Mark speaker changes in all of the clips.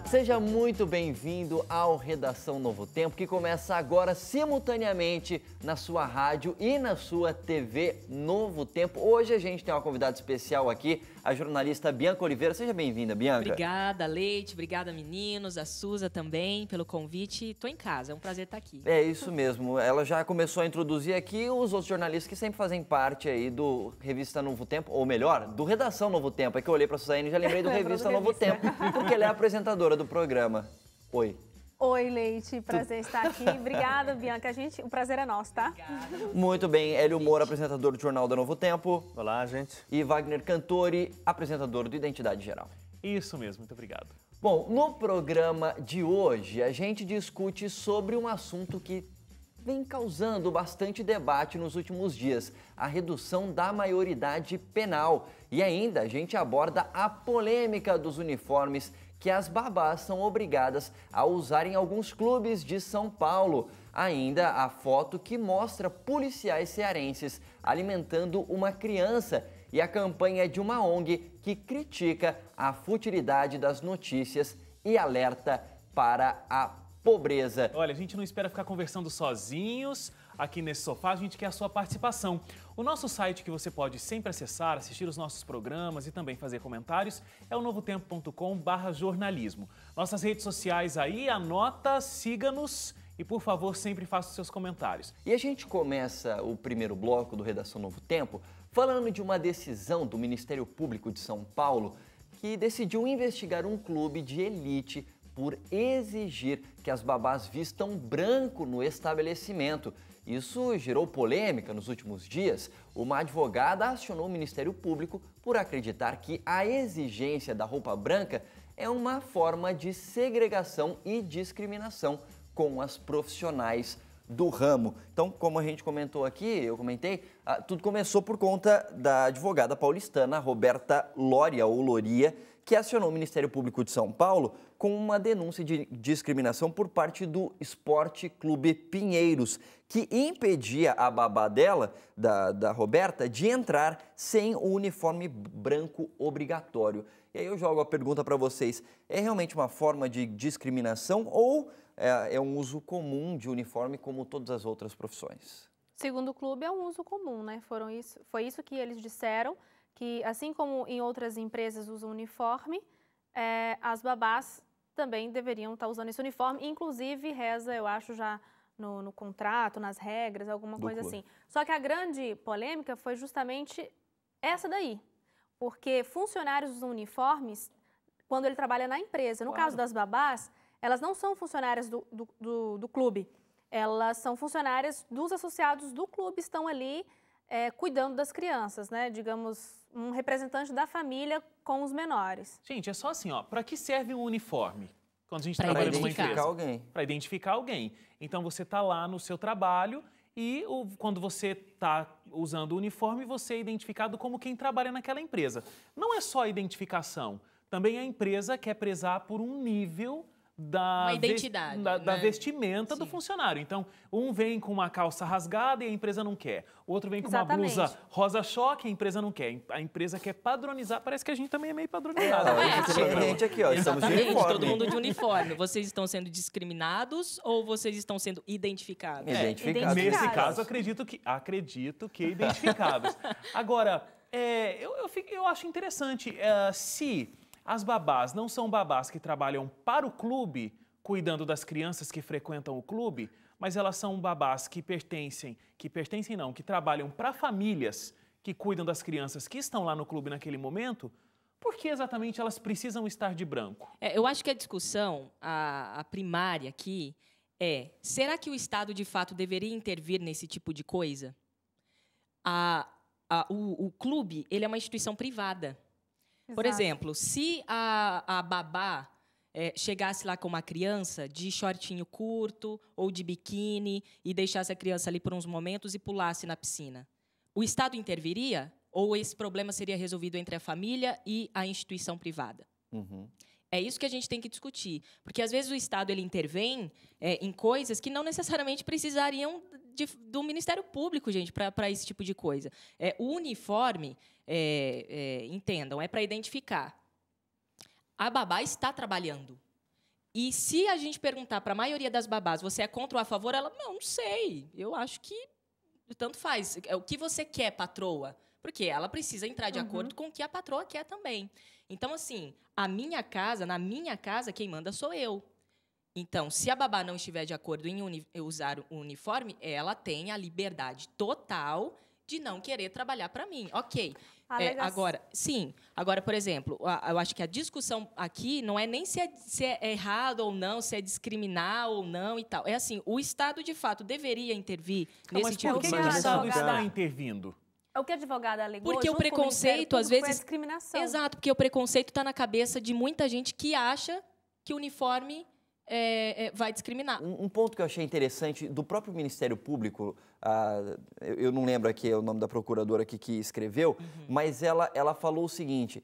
Speaker 1: Seja muito bem-vindo ao Redação Novo Tempo, que começa agora simultaneamente na sua rádio e na sua TV Novo Tempo. Hoje a gente tem uma convidada especial aqui, a jornalista Bianca Oliveira. Seja bem-vinda, Bianca.
Speaker 2: Obrigada, Leite. Obrigada, meninos. A Suza também pelo convite. Tô em casa, é um prazer estar aqui.
Speaker 1: É isso mesmo. Ela já começou a introduzir aqui os outros jornalistas que sempre fazem parte aí do Revista Novo Tempo, ou melhor, do Redação Novo Tempo. É que eu olhei pra Suzane e já lembrei do Revista Novo Tempo, porque ela é a apresentadora do programa. Oi.
Speaker 3: Oi, Leite, prazer estar aqui. Obrigada, Bianca. O prazer é nosso, tá?
Speaker 2: Obrigada.
Speaker 1: Muito bem, Hélio Moura, apresentador do Jornal da Novo Tempo.
Speaker 4: Olá, gente.
Speaker 1: E Wagner Cantori, apresentador do Identidade Geral.
Speaker 4: Isso mesmo, muito obrigado.
Speaker 1: Bom, no programa de hoje a gente discute sobre um assunto que vem causando bastante debate nos últimos dias, a redução da maioridade penal. E ainda a gente aborda a polêmica dos uniformes que as babás são obrigadas a usar em alguns clubes de São Paulo. Ainda a foto que mostra policiais cearenses alimentando uma criança e a campanha de uma ONG que critica a futilidade das notícias e alerta para a pobreza.
Speaker 4: Olha, a gente não espera ficar conversando sozinhos aqui nesse sofá, a gente quer a sua participação. O nosso site que você pode sempre acessar, assistir os nossos programas e também fazer comentários é o novotempo.com/jornalismo. Nossas redes sociais aí, anota, siga-nos e, por favor, sempre faça os seus comentários.
Speaker 1: E a gente começa o primeiro bloco do Redação Novo Tempo falando de uma decisão do Ministério Público de São Paulo que decidiu investigar um clube de elite por exigir que as babás vistam branco no estabelecimento. Isso gerou polêmica nos últimos dias. Uma advogada acionou o Ministério Público por acreditar que a exigência da roupa branca é uma forma de segregação e discriminação com as profissionais do ramo. Então, como a gente comentou aqui, eu comentei, tudo começou por conta da advogada paulistana Roberta Lória, ou Loria, que acionou o Ministério Público de São Paulo com uma denúncia de discriminação por parte do Esporte Clube Pinheiros, que impedia a babá dela, da Roberta, de entrar sem o uniforme branco obrigatório. E aí eu jogo a pergunta para vocês, é realmente uma forma de discriminação ou é um uso comum de uniforme como todas as outras profissões?
Speaker 3: Segundo o clube, é um uso comum, né? Foi isso que eles disseram, que assim como em outras empresas usam uniforme, as babás também deveriam estar usando esse uniforme, inclusive reza, eu acho, já no contrato, nas regras, alguma coisa assim. Só que a grande polêmica foi justamente essa daí, porque funcionários usam uniformes quando ele trabalha na empresa. No caso das babás, elas não são funcionárias do clube, elas são funcionárias dos associados do clube, estão ali cuidando das crianças, né? Digamos, um representante da família com os menores.
Speaker 4: Gente, é só assim, ó, para que serve um uniforme? Quando a gente
Speaker 2: Pra
Speaker 4: trabalha numa
Speaker 2: identificar
Speaker 4: empresa?
Speaker 1: alguém.
Speaker 4: Para identificar alguém. Então você está lá no seu trabalho e quando você está usando o uniforme, você é identificado como quem trabalha naquela empresa. Não é só a identificação, também a empresa quer prezar por um nível da
Speaker 2: identidade,
Speaker 4: da vestimenta do funcionário. Então, um vem com uma calça rasgada e a empresa não quer. O outro vem com uma blusa rosa choque e a empresa não quer. A empresa quer padronizar. Parece que a gente também é meio padronizado.
Speaker 1: A gente aqui, ó, estamos de
Speaker 2: Exatamente,
Speaker 1: uniforme.
Speaker 2: todo mundo de uniforme. Vocês estão sendo discriminados ou vocês estão sendo identificados?
Speaker 1: Identificados.
Speaker 4: Nesse caso, acredito que identificados. Agora, eu acho interessante se as babás não são babás que trabalham para o clube, cuidando das crianças que frequentam o clube, mas elas são babás que trabalham para famílias que cuidam das crianças que estão lá no clube naquele momento. Por que exatamente elas precisam estar de branco?
Speaker 2: Eu acho que a discussão, a primária aqui, será que o Estado, de fato, deveria intervir nesse tipo de coisa? O clube, ele é uma instituição privada. Por exemplo, se a babá chegasse lá com uma criança de shortinho curto ou de biquíni e deixasse a criança ali por uns momentos e pulasse na piscina, o Estado interviria ou esse problema seria resolvido entre a família e a instituição privada? É isso que a gente tem que discutir, porque às vezes o Estado ele intervém em coisas que não necessariamente precisariam do Ministério Público, gente, para esse tipo de coisa. O uniforme, entendam, é para identificar. A babá está trabalhando. E se a gente perguntar para a maioria das babás, você é contra ou a favor? Ela, não sei. Eu acho que tanto faz. O que você quer, patroa? Porque ela precisa entrar de acordo com o que a patroa quer também. Então, assim, na minha casa, quem manda sou eu. Então, se a babá não estiver de acordo em usar o uniforme, ela tem a liberdade total de não querer trabalhar para mim. Ok. Agora, por exemplo, eu acho que a discussão aqui não é nem se é errado ou não, se é discriminar ou não e tal. É assim, o Estado, de fato, deveria intervir nesse tipo de
Speaker 4: situação. Mas por que o Estado
Speaker 3: está
Speaker 4: está intervindo?
Speaker 3: É o que a advogada alegou.
Speaker 2: Porque o preconceito, às vezes...
Speaker 3: Foi a discriminação.
Speaker 2: Exato, porque o preconceito está na cabeça de muita gente que acha que o uniforme vai discriminar.
Speaker 1: Um ponto que eu achei interessante do próprio Ministério Público, eu não lembro aqui o nome da procuradora aqui que escreveu, mas ela falou o seguinte,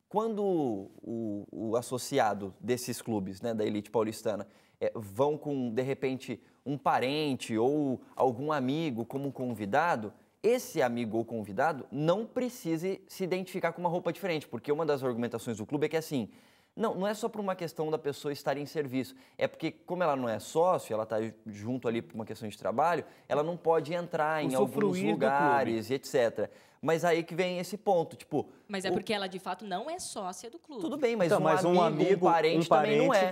Speaker 1: quando o associado desses clubes, né, da elite paulistana, vão com, de repente, um parente ou algum amigo como convidado, esse amigo ou convidado não precise se identificar com uma roupa diferente, porque uma das argumentações do clube é que, assim, não é só por uma questão da pessoa estar em serviço, é porque, como ela não é sócio, ela está junto ali por uma questão de trabalho, ela não pode entrar em alguns lugares, etc. Mas aí que vem esse ponto, tipo...
Speaker 2: Mas é porque ela, de fato, não é sócia do clube.
Speaker 1: Tudo bem, mas,
Speaker 5: então,
Speaker 1: um amigo, um parente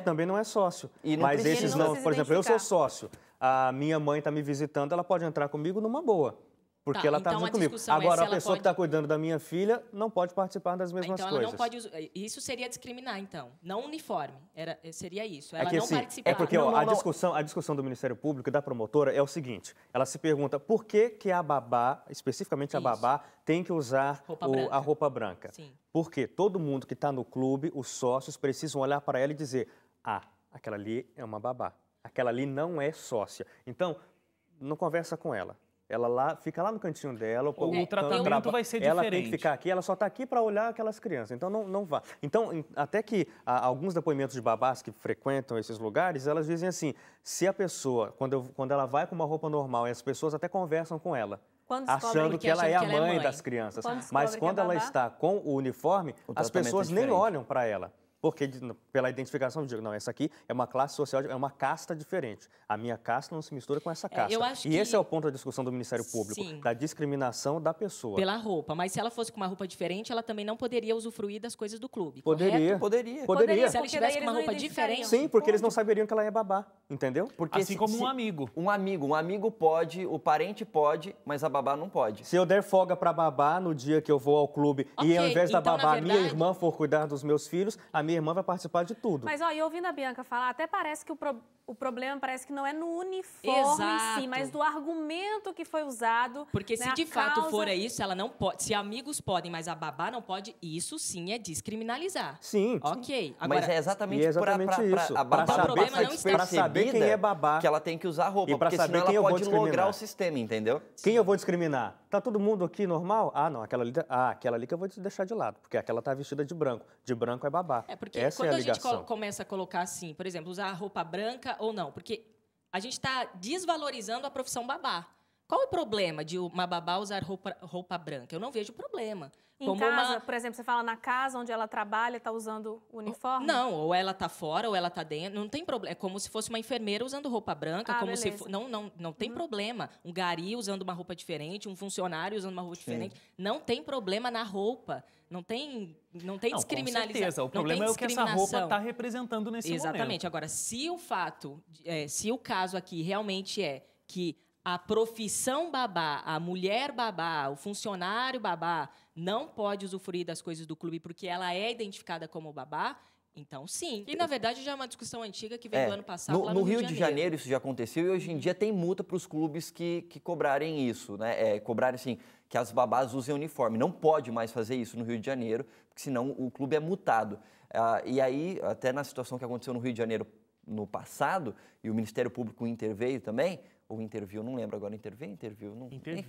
Speaker 1: também não é
Speaker 5: sócio.
Speaker 1: E não
Speaker 5: mas esses não, por exemplo, eu sou
Speaker 3: identificar.
Speaker 5: sócio, a minha mãe está me visitando, ela pode entrar comigo numa boa. Porque ela está
Speaker 2: então
Speaker 5: junto comigo. Agora, a pessoa que está cuidando da minha filha não pode participar das mesmas
Speaker 2: então,
Speaker 5: coisas.
Speaker 2: Ela não pode usar. Isso seria discriminar, então. Não uniforme. Seria isso. Ela
Speaker 5: que,
Speaker 2: não
Speaker 5: assim,
Speaker 2: participar.
Speaker 5: É porque a discussão do Ministério Público e da promotora é o seguinte. Ela se pergunta por que a babá, especificamente a babá, tem que usar a roupa branca.
Speaker 2: Sim.
Speaker 5: Porque todo mundo que está no clube, os sócios, precisam olhar para ela e dizer, aquela ali é uma babá. Aquela ali não é sócia. Então, não conversa com ela. Ela fica lá no cantinho dela.
Speaker 4: O tratamento vai ser diferente.
Speaker 5: Ela tem que ficar aqui, ela só está aqui para olhar aquelas crianças. Então, não vá. Então, até que alguns depoimentos de babás que frequentam esses lugares, elas dizem assim, se a pessoa, quando ela vai com uma roupa normal, e as pessoas até conversam com ela, achando que ela é a mãe das crianças. Mas quando ela está com o uniforme, as pessoas nem olham para ela. Porque, pela identificação, eu digo, não, essa aqui é uma classe social, é uma casta diferente. A minha casta não se mistura com essa casta. E esse é o ponto da discussão do Ministério Público, da discriminação da pessoa.
Speaker 2: Pela roupa. Mas se ela fosse com uma roupa diferente, ela também não poderia usufruir das coisas do clube,
Speaker 5: Poderia.
Speaker 2: Poderia. Se ela estivesse com uma roupa diferente...
Speaker 5: Sim, porque eles não saberiam que ela é babá, entendeu?
Speaker 1: Porque
Speaker 4: assim como um amigo.
Speaker 1: Um amigo pode, o parente pode, mas a babá não pode.
Speaker 5: Se eu der folga para babá no dia que eu vou ao clube e ao invés da babá, minha irmã for cuidar dos meus filhos, a minha irmã vai participar de tudo.
Speaker 3: Mas, e ouvindo a Bianca falar, até parece que o problema parece que não é no uniforme em si, mas do argumento que foi usado.
Speaker 2: Porque se de fato for isso, ela não pode. Se amigos podem, mas a babá não pode, isso sim é descriminalizar.
Speaker 5: Sim.
Speaker 2: Ok. Agora,
Speaker 1: mas é exatamente
Speaker 5: isso.
Speaker 1: A babá
Speaker 5: Para saber quem é babá.
Speaker 1: Que ela tem que usar roupa,
Speaker 5: e
Speaker 1: porque
Speaker 5: saber
Speaker 1: senão
Speaker 5: quem
Speaker 1: ela
Speaker 5: eu
Speaker 1: pode
Speaker 5: vou
Speaker 1: lograr o sistema, entendeu?
Speaker 5: Quem eu vou discriminar? Tá todo mundo aqui normal? Não, aquela ali que eu vou deixar de lado, porque aquela tá vestida de branco. De branco é babá.
Speaker 2: Porque
Speaker 5: essa
Speaker 2: quando
Speaker 5: é a
Speaker 2: gente
Speaker 5: ligação.
Speaker 2: começa a colocar assim, por exemplo, usar roupa branca ou não, porque a gente está desvalorizando a profissão babá. Qual o problema de uma babá usar roupa branca? Eu não vejo problema.
Speaker 3: Em casa, por exemplo, você fala na casa onde ela trabalha, está usando o uniforme?
Speaker 2: Não, ou ela está fora ou ela está dentro, não tem problema. É como se fosse uma enfermeira usando roupa branca, como se não tem problema. Um gari usando uma roupa diferente, um funcionário usando uma roupa diferente, não tem problema na roupa. Não tem discriminalização.
Speaker 4: Com certeza. O problema é o que essa roupa está representando nesse momento.
Speaker 2: Exatamente. Agora, se o caso aqui realmente é que a profissão babá, a mulher babá, o funcionário babá não pode usufruir das coisas do clube porque ela é identificada como babá, então sim. E, na verdade, já é uma discussão antiga que veio do ano passado lá
Speaker 1: no Rio de Janeiro isso já aconteceu e hoje em dia tem multa para os clubes que cobrarem isso, né? Cobrarem, assim, que as babás usem uniforme. Não pode mais fazer isso no Rio de Janeiro, porque senão o clube é multado. E aí, até na situação que aconteceu no Rio de Janeiro no passado, e o Ministério Público interveio também, ou interviu, não lembro agora, interviu?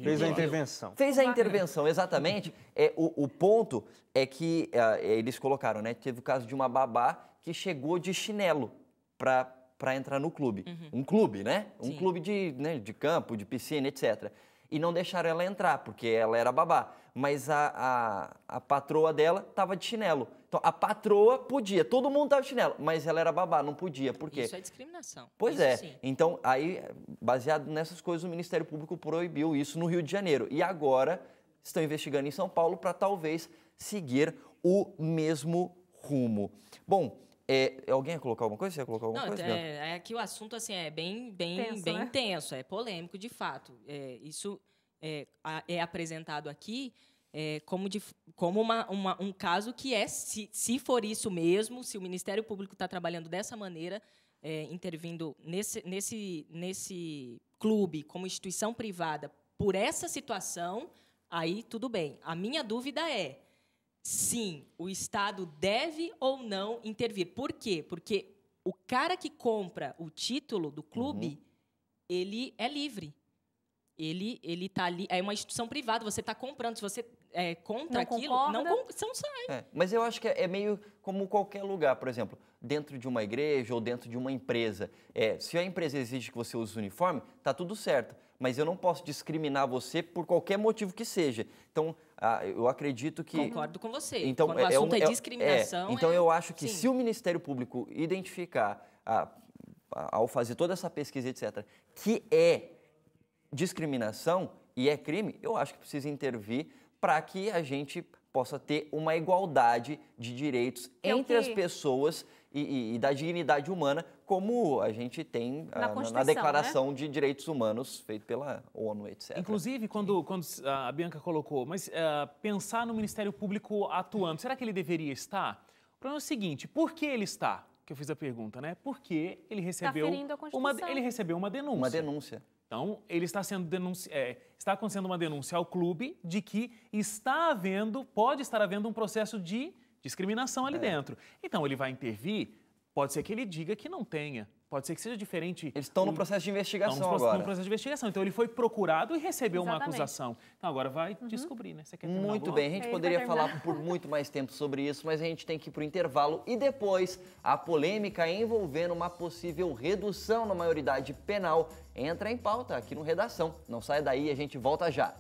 Speaker 5: Fez a intervenção.
Speaker 1: Fez a intervenção, exatamente. O ponto é que eles colocaram, né? Teve o caso de uma babá que chegou de chinelo para entrar no clube. Um clube, né?
Speaker 2: Sim.
Speaker 1: Um clube de campo, de piscina, etc. E não deixaram ela entrar, porque ela era babá. Mas a patroa dela estava de chinelo. Então, a patroa podia, todo mundo tava de chinelo, mas ela era babá, não podia. Por quê?
Speaker 2: Isso é discriminação.
Speaker 1: Pois
Speaker 2: Isso
Speaker 1: é.
Speaker 2: sim.
Speaker 1: Então, aí, baseado nessas coisas, o Ministério Público proibiu isso no Rio de Janeiro. E agora estão investigando em São Paulo para talvez seguir o mesmo rumo. Bom, alguém ia colocar alguma coisa? Você ia colocar alguma coisa?
Speaker 2: É que o assunto assim, é bem
Speaker 3: Tenso, né?
Speaker 2: intenso, é polêmico de fato. Isso é apresentado aqui como um caso que se for isso mesmo, se o Ministério Público está trabalhando dessa maneira, intervindo nesse clube como instituição privada por essa situação, aí tudo bem. A minha dúvida é, sim, o Estado deve ou não intervir. Por quê? Porque o cara que compra o título do clube, ele é livre. Ele tá ali, é uma instituição privada, você está comprando. Se você é contra
Speaker 3: Não
Speaker 2: aquilo,
Speaker 3: concorda?
Speaker 2: você não sai.
Speaker 1: Mas eu acho que é meio como qualquer lugar, por exemplo, dentro de uma igreja ou dentro de uma empresa. Se a empresa exige que você use uniforme, tá tudo certo. Mas eu não posso discriminar você por qualquer motivo que seja. Então, eu acredito que...
Speaker 2: Concordo com você.
Speaker 1: Então,
Speaker 2: quando o assunto é discriminação...
Speaker 1: Então, eu acho que
Speaker 2: sim.
Speaker 1: se o Ministério Público identificar, ao fazer toda essa pesquisa, etc., que é discriminação e é crime, eu acho que precisa intervir para que a gente possa ter uma igualdade de direitos entre as pessoas e da dignidade humana, como a gente tem na Declaração de Direitos Humanos, feita pela ONU, etc.
Speaker 4: Inclusive, quando a Bianca colocou, mas pensar no Ministério Público atuando, será que ele deveria estar? O problema é o seguinte, por que ele está? Que eu fiz a pergunta, né? Porque ele recebeu, ele recebeu uma denúncia.
Speaker 1: Uma denúncia.
Speaker 4: Então, ele está acontecendo uma denúncia ao clube de que pode estar havendo um processo de discriminação ali dentro. Então, ele vai intervir, pode ser que ele diga que não tenha, pode ser que seja diferente.
Speaker 1: Eles estão no processo de investigação agora.
Speaker 4: No processo de investigação. Então, ele foi procurado e recebeu uma
Speaker 3: Exatamente.
Speaker 4: acusação. Então, agora vai descobrir, né? Você quer terminar
Speaker 1: Muito
Speaker 4: logo?
Speaker 1: bem, a gente poderia falar por muito mais tempo sobre isso, mas a gente tem que ir para o intervalo e depois a polêmica envolvendo uma possível redução na maioridade penal entra em pauta aqui no Redação. Não saia daí, a gente volta já.